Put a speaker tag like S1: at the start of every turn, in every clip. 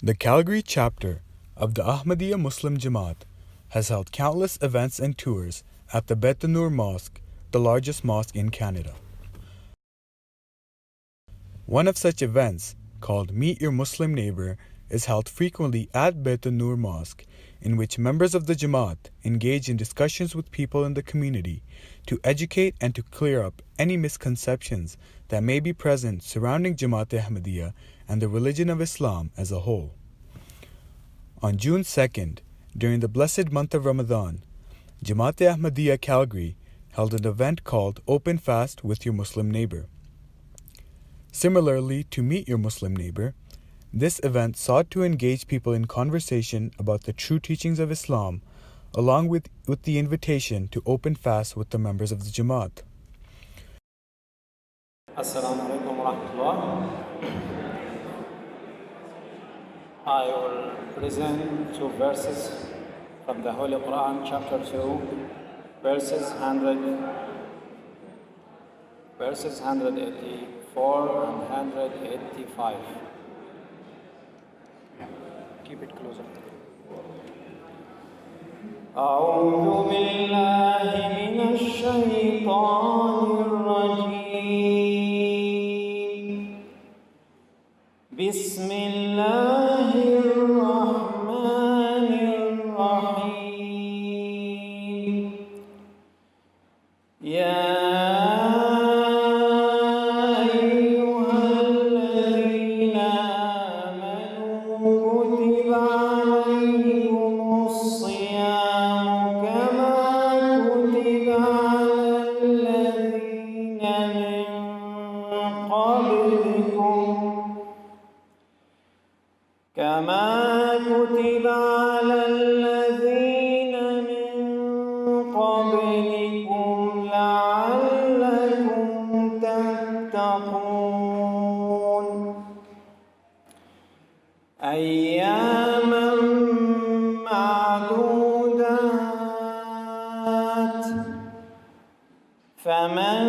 S1: The Calgary chapter of the Ahmadiyya Muslim Jama'at has held countless events and tours at the Bet Noor Mosque, the largest mosque in Canada. One of such events, called Meet Your Muslim Neighbor, is held frequently at Bet Noor Mosque, in which members of the Jama'at engage in discussions with people in the community to educate and to clear up any misconceptions that may be present surrounding Jama'at Ahmadiyya and the religion of Islam as a whole. On June 2nd, during the blessed month of Ramadan, Jama'at Ahmadiyya Calgary held an event called Open Fast with Your Muslim Neighbor. Similarly to Meet Your Muslim Neighbor, this event sought to engage people in conversation about the true teachings of Islam, along with the invitation to open fast with the members of the Jama'at.
S2: Assalamu alaikum wa rahmatullah. I will present two verses from the Holy Quran, chapter 2, verses 184 and 185. Keep it closer. أعوذ بالله من الشيطان الرجيم. بسم الله الرحمن الرحيم. يا أيها الذين آمنوا كتب عليكم الصيام كما كتب على الذين من قبلكم لعلكم تتقون أياما معدودات فمن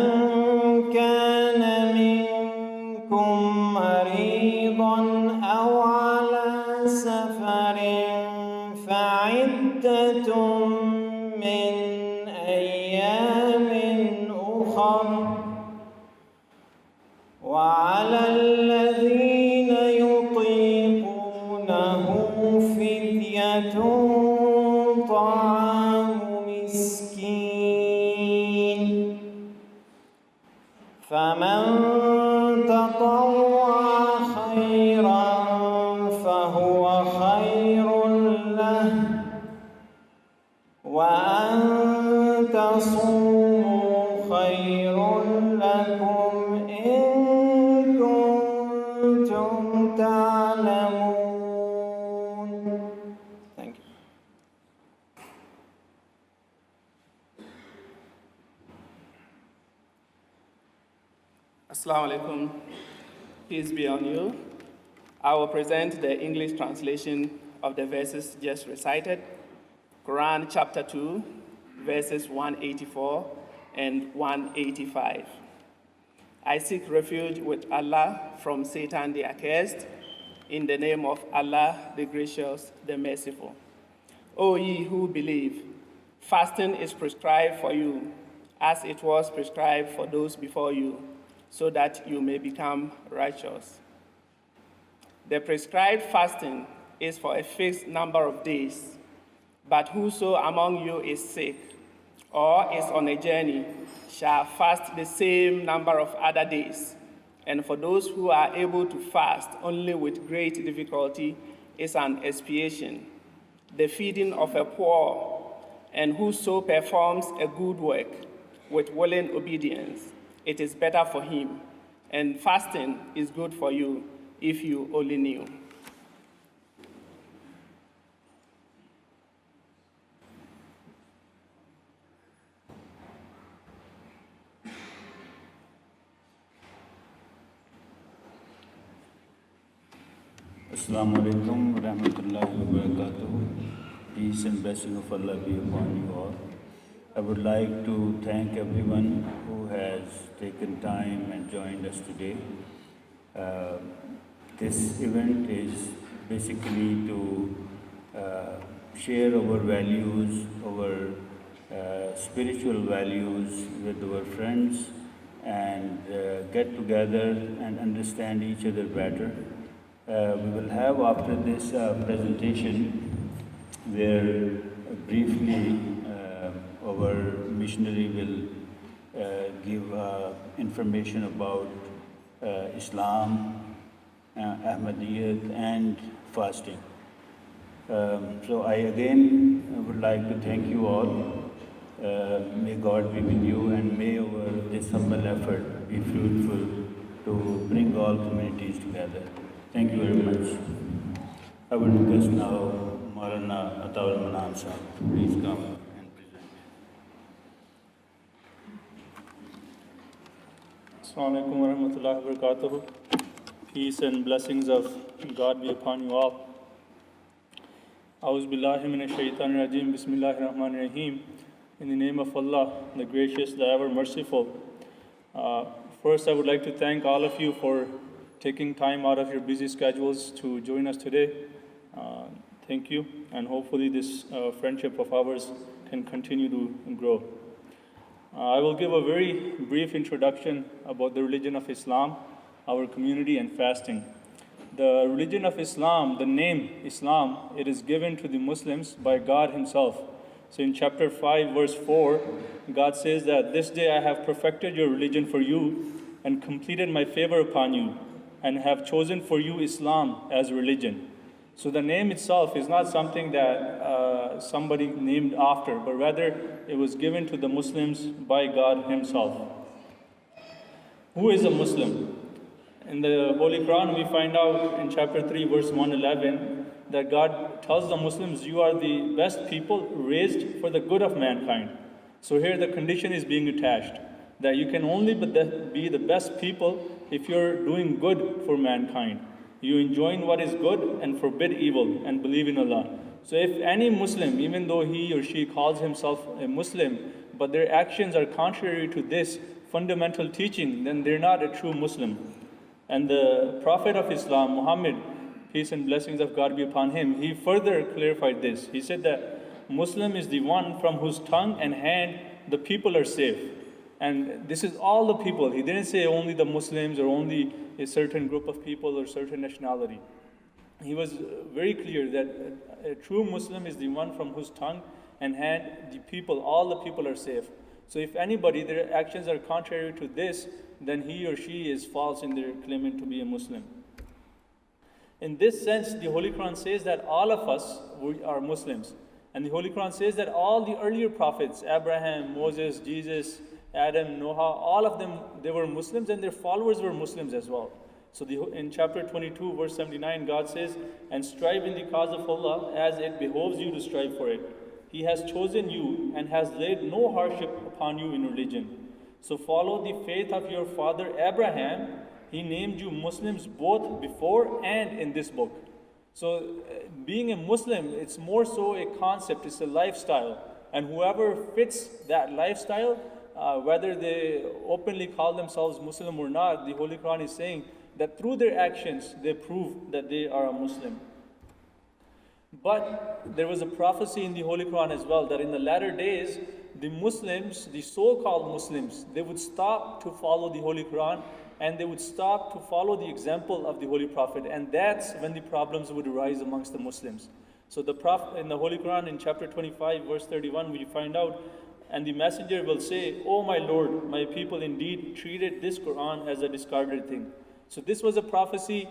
S2: كان منكم مريضا أو على سفر فعدة من أيام أخر وعلى الذين يطيقونه فدية طعام مسكين فمن تطوع خيرا فهو خير له وأن تصوموا خير لكم إن كنتم تعلمون. Thank you.
S3: Assalamu alaikum. Peace be on you. I will present the English translation of the verses just recited. Quran chapter 2, verses 184 and 185. I seek refuge with Allah from Satan the accursed, in the name of Allah the gracious, the merciful. O ye who believe, fasting is prescribed for you, as it was prescribed for those before you, so that you may become righteous. The prescribed fasting is for a fixed number of days, but whoso among you is sick or is on a journey shall fast the same number of other days. And for those who are able to fast only with great difficulty is an expiation, the feeding of a poor, and whoso performs a good work with willing obedience, it is better for him, and fasting is good for you if you only knew.
S4: Assalamu alaikum wa rahmatullahi wa barakatuh. Peace and blessing of Allah be upon you all. I would like to thank everyone who has taken time and joined us today. This event is basically to share our values, our spiritual values with our friends and get together and understand each other better. We will have after this presentation where briefly our missionary will give information about Islam, Ahmadiyyat and fasting. So I again would like to thank you all. May God be with you and may our this humble effort be fruitful to bring all communities together. Thank you very much. I will request now Maulana Ataul Manan Sahib to please come and present.
S5: Assalamu alaikum wa rahmatullahi wa barakatuh. Peace and blessings of God be upon you all. A'udhu billahi minash shaitanir rajim. Bismillahir rahmanir rahim. In the name of Allah, the gracious, the ever merciful. First, I would like to thank all of you for taking time out of your busy schedules to join us today. Thank you, and hopefully this friendship of ours can continue to grow. I will give a very brief introduction about the religion of Islam, our community, and fasting. The religion of Islam, the name Islam, it is given to the Muslims by God Himself. So in chapter 5, verse 4, God says that this day I have perfected your religion for you and completed my favor upon you and have chosen for you Islam as religion. So the name itself is not something that somebody named after, but rather it was given to the Muslims by God Himself. Who is a Muslim? In the Holy Quran, we find out in chapter 3, verse 111, that God tells the Muslims, you are the best people raised for the good of mankind. So here the condition is being attached, that you can only be the best people if you're doing good for mankind. You enjoin what is good and forbid evil and believe in Allah. So if any Muslim, even though he or she calls himself a Muslim, but their actions are contrary to this fundamental teaching, then they're not a true Muslim. And the Prophet of Islam, Muhammad, peace and blessings of God be upon him, he further clarified this. He said that Muslim is the one from whose tongue and hand the people are safe. And this is all the people. He didn't say only the Muslims or only a certain group of people or certain nationality. He was very clear that a true Muslim is the one from whose tongue and hand the people, all the people are safe. So if anybody, their actions are contrary to this, then he or she is false in their claiming to be a Muslim. In this sense, the Holy Quran says that all of us are Muslims. And the Holy Quran says that all the earlier prophets, Abraham, Moses, Jesus, Adam, Noah, all of them, they were Muslims and their followers were Muslims as well. So in chapter 22, verse 79, God says, and strive in the cause of Allah as it behoves you to strive for it. He has chosen you and has laid no hardship upon you in religion. So follow the faith of your father Abraham. He named you Muslims both before and in this book. So being a Muslim, it's more so a concept, it's a lifestyle. And whoever fits that lifestyle, whether they openly call themselves Muslim or not, the Holy Quran is saying that through their actions, they prove that they are a Muslim. But there was a prophecy in the Holy Quran as well, that in the latter days, the Muslims, the so-called Muslims, they would stop to follow the Holy Quran and they would stop to follow the example of the Holy Prophet. And that's when the problems would arise amongst the Muslims. So the Prophet in the Holy Quran in chapter 25, verse 31, we find out, and the messenger will say, "O my Lord, my people indeed treated this Quran as a discarded thing." So this was a prophecy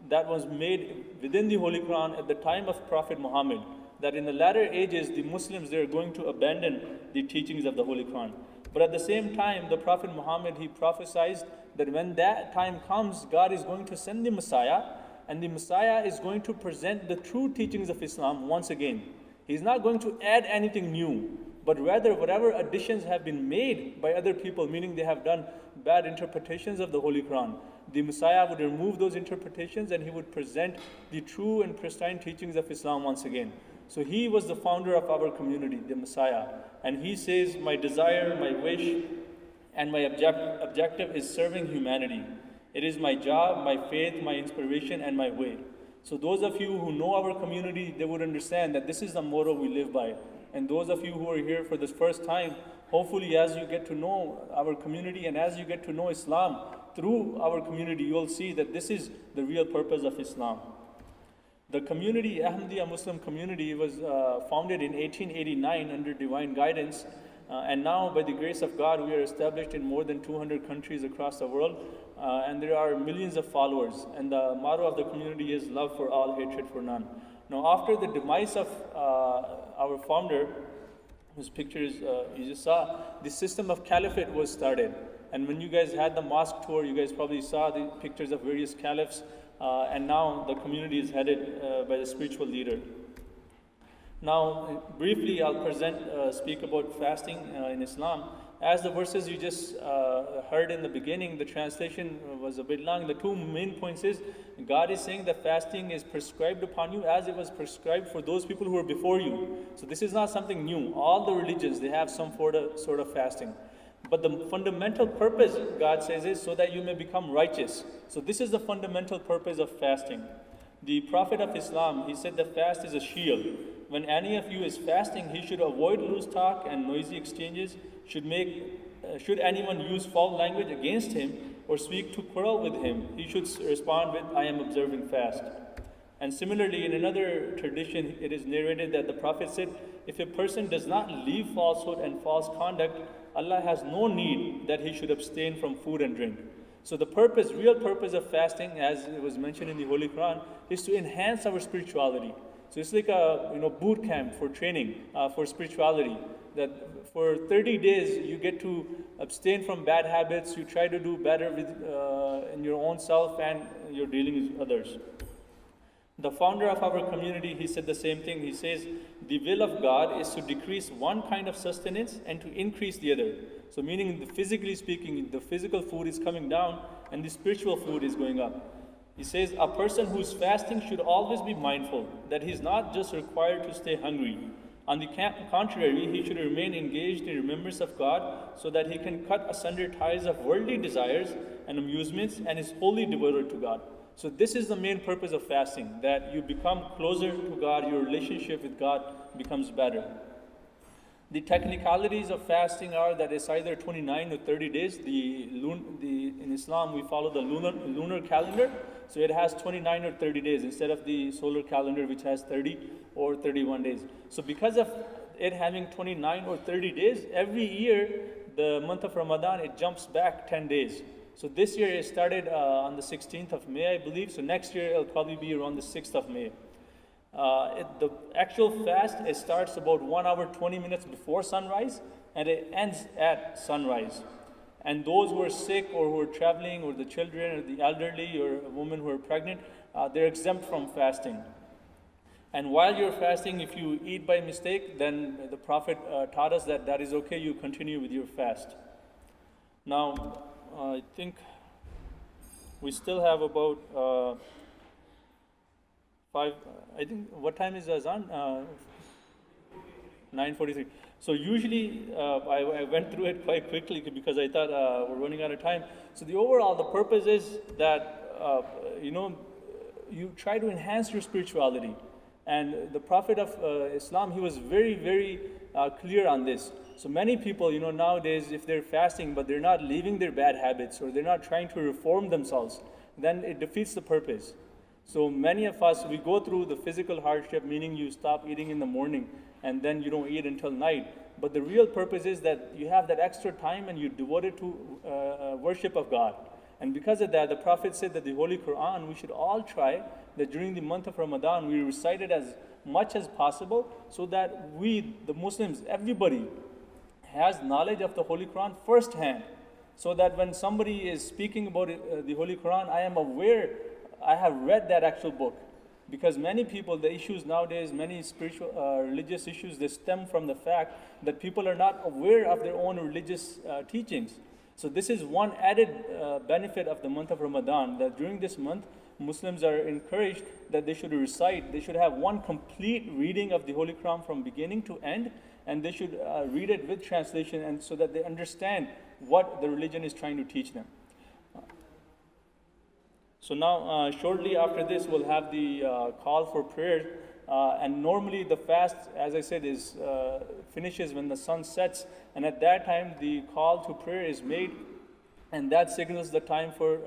S5: that was made within the Holy Quran at the time of Prophet Muhammad, that in the latter ages, the Muslims, they are going to abandon the teachings of the Holy Quran. But at the same time, the Prophet Muhammad, he prophesied that when that time comes, God is going to send the Messiah, and the Messiah is going to present the true teachings of Islam once again. He's not going to add anything new, but rather whatever additions have been made by other people, meaning they have done bad interpretations of the Holy Quran, the Messiah would remove those interpretations and he would present the true and pristine teachings of Islam once again. So he was the founder of our community, the Messiah. And he says, my desire, my wish, and my objective is serving humanity. It is my job, my faith, my inspiration, and my way. So those of you who know our community, they would understand that this is the motto we live by. And those of you who are here for the first time, hopefully as you get to know our community and as you get to know Islam through our community, you'll see that this is the real purpose of Islam. The community, Ahmadiyya Muslim community, was founded in 1889 under divine guidance. And now, by the grace of God, we are established in more than 200 countries across the world. And there are millions of followers. And the motto of the community is love for all, hatred for none. Now, after the demise of our founder, whose pictures you just saw, the system of caliphate was started. And when you guys had the mosque tour, you guys probably saw the pictures of various caliphs. And now the community is headed by the spiritual leader. Now, briefly, I'll speak about fasting in Islam. As the verses you just heard in the beginning, the translation was a bit long. The two main points is, God is saying that fasting is prescribed upon you as it was prescribed for those people who were before you. So this is not something new. All the religions, they have some sort of fasting. But the fundamental purpose, God says, is so that you may become righteous. So this is the fundamental purpose of fasting. The Prophet of Islam, he said that fast is a shield. When any of you is fasting, he should avoid loose talk and noisy exchanges. Should anyone use foul language against him or speak to quarrel with him, he should respond with, I am observing fast. And similarly, in another tradition, it is narrated that the Prophet said, if a person does not leave falsehood and false conduct, Allah has no need that he should abstain from food and drink. So the real purpose of fasting, as it was mentioned in the Holy Quran, is to enhance our spirituality. So it's like a boot camp for training for spirituality. That for 30 days you get to abstain from bad habits. You try to do better in your own self and you're dealing with others. The founder of our community, he said the same thing. He says, the will of God is to decrease one kind of sustenance and to increase the other. So meaning, physically speaking, the physical food is coming down and the spiritual food is going up. He says, a person who's fasting should always be mindful that he's not just required to stay hungry. On the contrary, he should remain engaged in remembrance of God so that he can cut asunder ties of worldly desires and amusements and is wholly devoted to God. So this is the main purpose of fasting, that you become closer to God, your relationship with God becomes better. The technicalities of fasting are that it's either 29 or 30 days. In Islam, we follow the lunar calendar, so it has 29 or 30 days instead of the solar calendar, which has 30 or 31 days. So because of it having 29 or 30 days, every year, the month of Ramadan, it jumps back 10 days. So this year it started on the 16th of May, I believe. So next year it'll probably be around the 6th of May. The actual fast, it starts about 1 hour, 20 minutes before sunrise, and it ends at sunrise. And those who are sick or who are traveling, or the children or the elderly or a woman who are pregnant, they're exempt from fasting. And while you're fasting, if you eat by mistake, then the Prophet taught us that is okay, you continue with your fast. Now, I think we still have about 5, I think, what time is Azan? 9:43. So usually, I went through it quite quickly because I thought we're running out of time. So the purpose is that, you try to enhance your spirituality. And the Prophet of Islam, he was very, very clear on this. So many people, nowadays, if they're fasting, but they're not leaving their bad habits, or they're not trying to reform themselves, then it defeats the purpose. So many of us, we go through the physical hardship, meaning you stop eating in the morning, and then you don't eat until night. But the real purpose is that you have that extra time and you devote it to worship of God. And because of that, the Prophet said that the Holy Quran, we should all try that during the month of Ramadan, we recite it as much as possible, so that we, the Muslims, everybody, has knowledge of the Holy Quran firsthand, so that when somebody is speaking about the Holy Quran, I am aware, I have read that actual book. Because many people, the issues nowadays, many spiritual, religious issues, they stem from the fact that people are not aware of their own religious teachings. So this is one added benefit of the month of Ramadan, that during this month, Muslims are encouraged that they should recite, they should have one complete reading of the Holy Quran from beginning to end, and they should read it with translation, and so that they understand what the religion is trying to teach them. So now, shortly after this, we'll have the call for prayer. And normally the fast, as I said, is finishes when the sun sets. And at that time, the call to prayer is made, and that signals the time for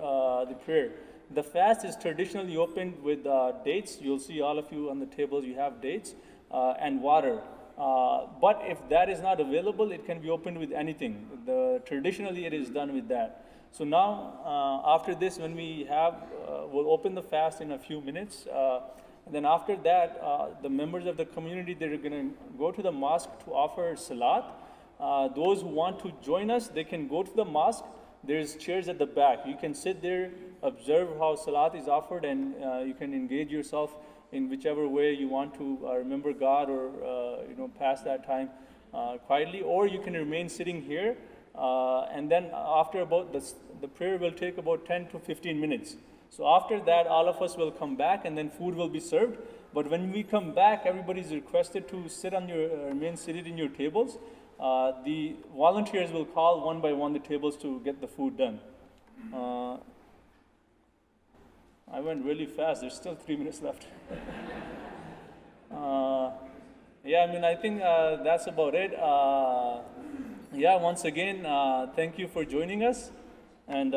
S5: the prayer. The fast is traditionally opened with dates. You'll see all of you on the tables, you have dates and water. But if that is not available, it can be opened with anything. Traditionally, it is done with that. So now, after this, when we have, we'll open the fast in a few minutes. And then after that, the members of the community, they're going to go to the mosque to offer salat. Those who want to join us, they can go to the mosque. There's chairs at the back. You can sit there, observe how salat is offered, and you can engage yourself in whichever way you want to remember God or pass that time quietly. Or you can remain sitting here, and then after about the prayer will take about 10 to 15 minutes. So after that, all of us will come back, and then food will be served. But when we come back, everybody is requested to remain seated in your tables. The volunteers will call one by one the tables to get the food done. I went really fast. There's still 3 minutes left. I think that's about it. Once again, thank you for joining us. And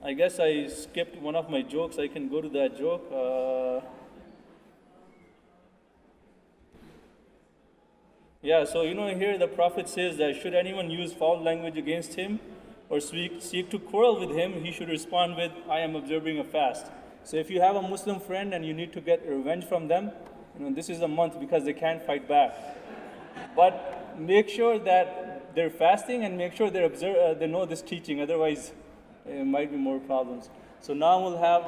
S5: I guess I skipped one of my jokes. I can go to that joke. So here the Prophet says that should anyone use foul language against him or seek to quarrel with him, he should respond with, I am observing a fast. So if you have a Muslim friend and you need to get revenge from them, this is a month because they can't fight back. But make sure that they're fasting and make sure they know this teaching, otherwise there might be more problems. So now we'll have,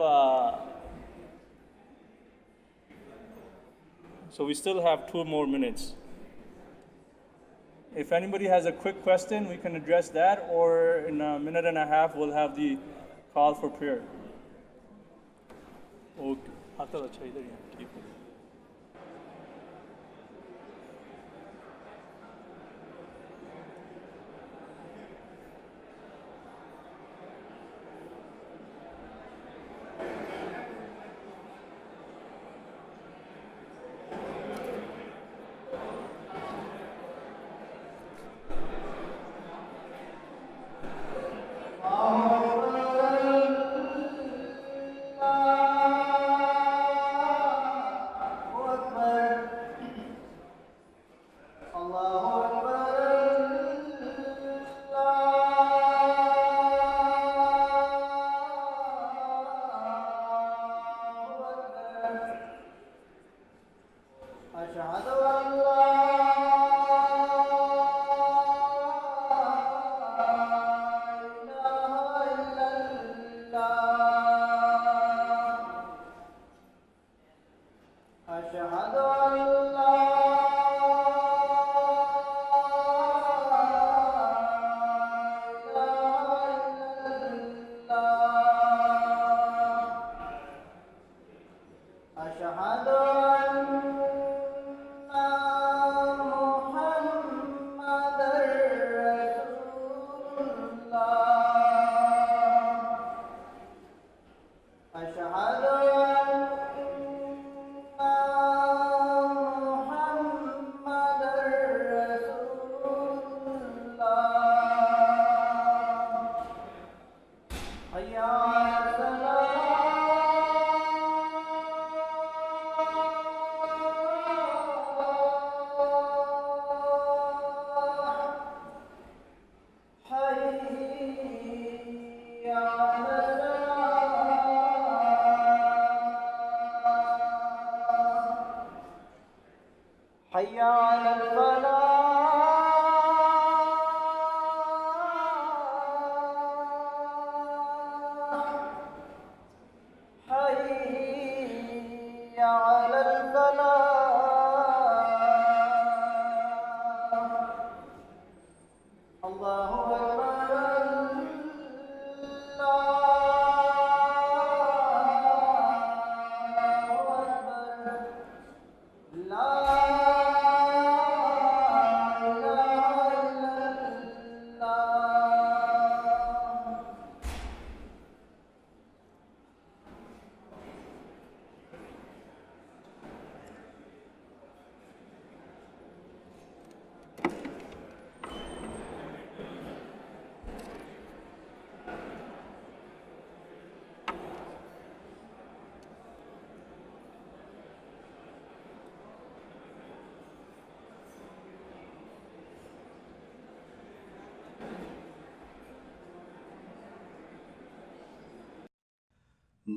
S5: so we still have 2 more minutes. If anybody has a quick question, we can address that, or in a minute and a half, we'll have the call for prayer. Okay.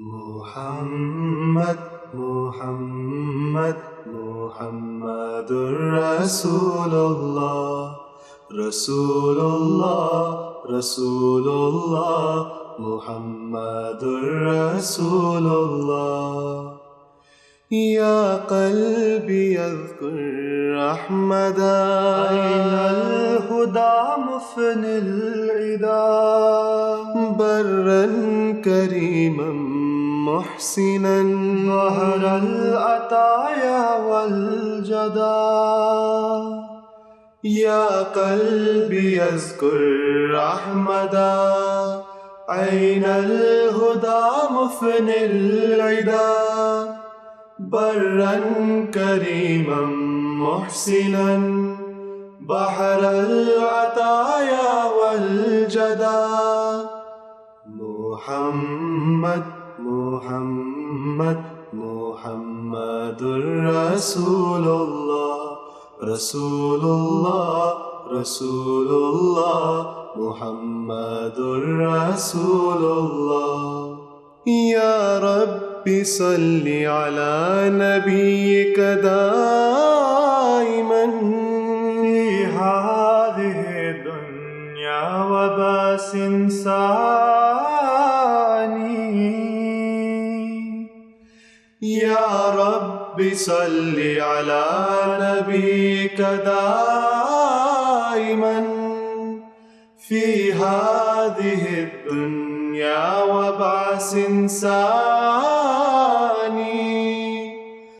S6: Muhammad, Muhammad, Muhammadur Rasulullah, Rasulullah, Rasulullah, Muhammadur Rasulullah. يا قلبي يذكر أحمدا أين الهدى مفني العدا برا كريما محسنا ظهر العطايا والجدا يا قلبي يذكر أحمدا أين الهدى مفني العدا برا كريما محسنا بحر العطايا والجدا محمد محمد محمد رسول الله رسول الله رسول الله محمد رسول الله يا رب صل على نبيك دائما في هذه الدنيا وباس ثاني يا رب صل على نبيك دائما في هذه الدنيا وبعث ثاني